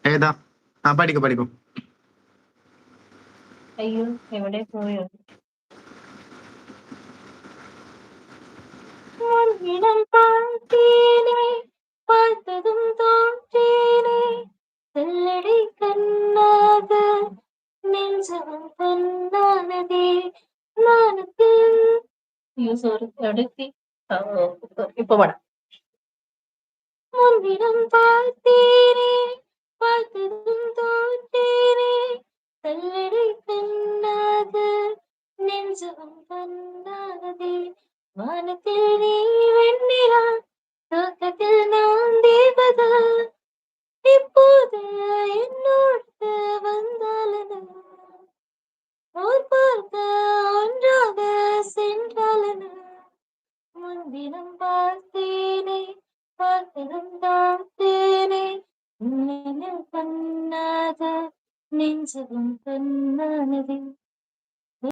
ഏതാ? ആ പഠിക്കൂ പഠിക്കൂ. അയ്യോ എവിടെ പോയോ? உன்னிடம் பார்த்தேனே பார்த்ததும் தோற்றேனே சொல்லடி கண்ணாக நெஞ்சமும் பொன்னானதே நாணத்தில் ஐயோ சாரி அடுத்தி இப்ப வேணாம். உன்னிடம் பார்த்தேனே பார்த்ததும் தோற்றேனே சொல்லடி கண்ணாக நெஞ்சமும் பொன்னானதே வானத்தில் நீ வெண்ணிலா தூக்கத்தில் நான் தேவதா இப்போது என்னோடு வந்தாலனா ஓர் பார்க்க ஒன்றாக சென்றாலனா முன்தினம் பார்த்தேனே பார்த்ததும் பார்த்தேனே நினைவில் பண்ணாத நெஞ்சமும் பொன்னானதே